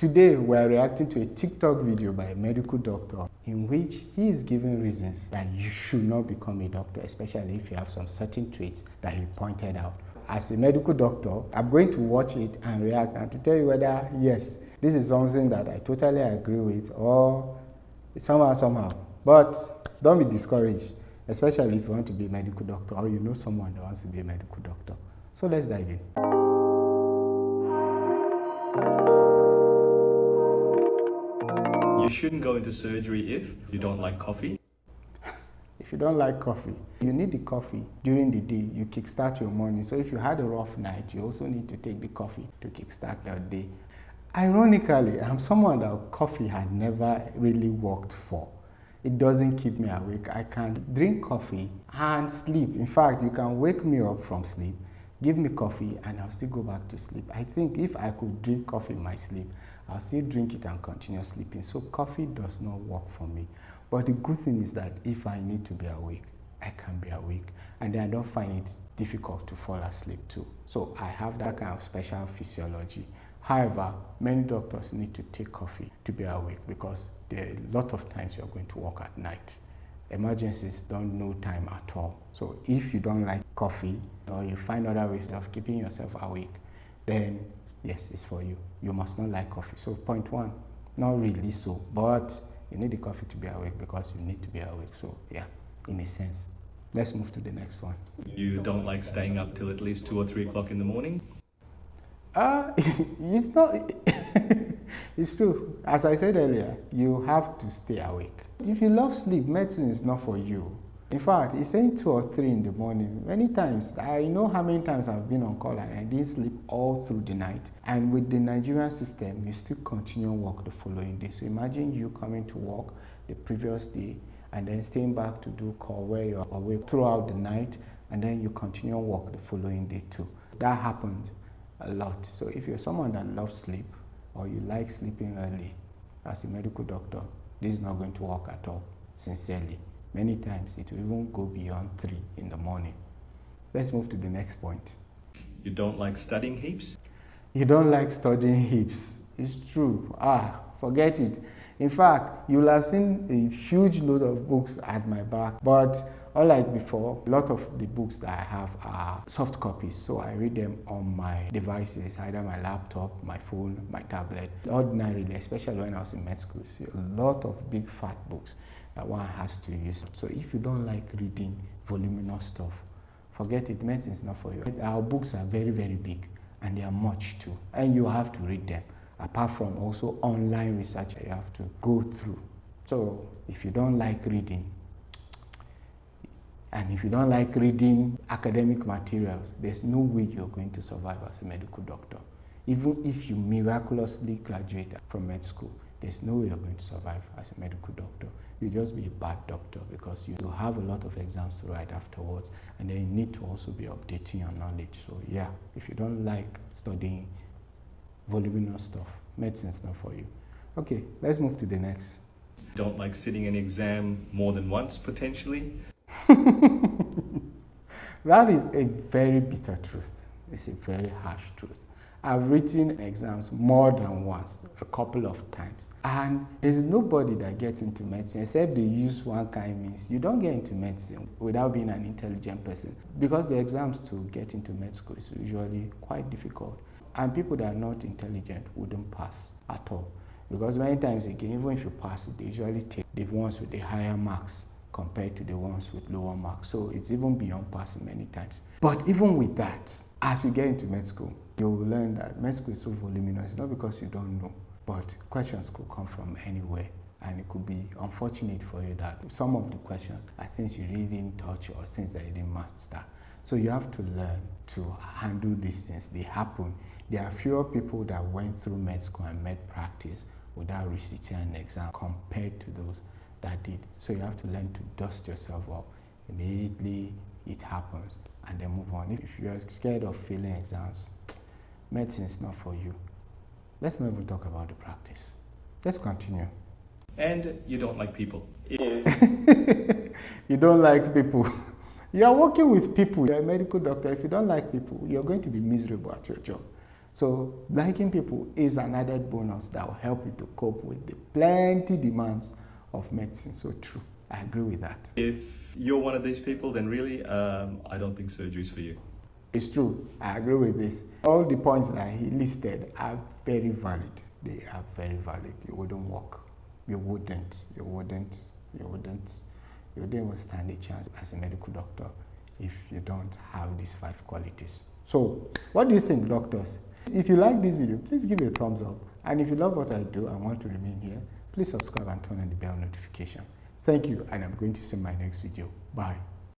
Today, we are reacting to a TikTok video by a medical doctor in which he is giving reasons that you should not become a doctor, especially if you have some certain traits that he pointed out. As a medical doctor, I'm going to watch it and react and to tell you whether, yes, this is something that I totally agree with or somehow. But don't be discouraged, especially if you want to be a medical doctor or you know someone that wants to be a medical doctor. So let's dive in. You shouldn't go into surgery if you don't like coffee. If you don't like coffee, you need the coffee during the day. You kickstart your morning. So if you had a rough night, you also need to take the coffee to kickstart your day. Ironically, I'm someone that coffee had never really worked for. It doesn't keep me awake. I can drink coffee and sleep. In fact, you can wake me up from sleep, give me coffee, and I'll still go back to sleep. I think if I could drink coffee in my sleep, I'll still drink it and continue sleeping. So coffee does not work for me. But the good thing is that if I need to be awake, I can be awake. And then I don't find it difficult to fall asleep too. So I have that kind of special physiology. However, many doctors need to take coffee to be awake because there are a lot of times you're going to work at night. Emergencies don't know time at all. So if you don't like coffee or you find other ways of keeping yourself awake, then yes, it's for you. You must not like coffee. So point one, not really so, but you need the coffee to be awake because you need to be awake. So yeah, in a sense. Let's move to the next one. You don't like staying up till at least 2 or 3 o'clock in the morning. It's not, it's true. As I said earlier, you have to stay awake. If you love sleep, medicine is not for you. In fact, it's saying 2 or 3 in the morning. Many times, I know how many times I've been on call and I didn't sleep all through the night. And with the Nigerian system, you still continue work the following day. So imagine you coming to work the previous day and then staying back to do call where you're awake throughout the night and then you continue work the following day too. That happened a lot. So if you're someone that loves sleep or you like sleeping early as a medical doctor, this is not going to work at all, sincerely. Many times it will even go beyond 3 in the morning. Let's move to the next point. You don't like studying heaps. You don't like studying heaps. It's true. Forget it. In fact, you'll have seen a huge load of books at my back, but unlike before, a lot of the books that I have are soft copies, so I read them on my devices, either my laptop, my phone, my tablet. Ordinarily, especially when I was in med school, see a lot of big fat books that one has to use. So if you don't like reading voluminous stuff, forget it, medicine is not for you. Our books are very, very big and they are much too, and you have to read them, apart from also online research you have to go through. So if you don't like reading, and if you don't like reading academic materials, there's no way you're going to survive as a medical doctor. Even if you miraculously graduate from med school, there's no way you're going to survive as a medical doctor. You'll just be a bad doctor because you have a lot of exams to write afterwards, and then you need to also be updating your knowledge. So yeah, if you don't like studying voluminous stuff, medicine's not for you. Okay, let's move to the next. Don't like sitting an exam more than once, potentially. That is a very bitter truth. It's a very harsh truth. I've written exams more than once, a couple of times. And there's nobody that gets into medicine except they use one kind means. You don't get into medicine without being an intelligent person because the exams to get into med school is usually quite difficult. And people that are not intelligent wouldn't pass at all. Because many times again, even if you pass it, they usually take the ones with the higher marks compared to the ones with lower marks. So it's even beyond passing many times. But even with that, as you get into med school, you will learn that med school is so voluminous. It's not because you don't know, but questions could come from anywhere. And it could be unfortunate for you that some of the questions are things you really didn't touch or things that you didn't master. So you have to learn to handle these things. They happen. There are fewer people that went through med school and med practice without reciting an exam compared to those that did. So you have to learn to dust yourself up. Immediately it happens and then move on. If you are scared of failing exams, medicine is not for you. Let's not even talk about the practice. Let's continue. And you don't like people. You don't like people. You are working with people. You're a medical doctor. If you don't like people, you're going to be miserable at your job. So liking people is an added bonus that will help you to cope with the plenty demands of medicine. So true. I agree with that. If you're one of these people, then really, I don't think surgery is for you. It's true. I agree with this. All the points that he listed are very valid. They are very valid. You wouldn't walk. You wouldn't even stand a chance as a medical doctor if you don't have these 5 qualities. So, what do you think, doctors? If you like this video, please give it a thumbs up. And if you love what I do and want to remain here, please subscribe and turn on the bell notification. Thank you, and I'm going to see my next video. Bye.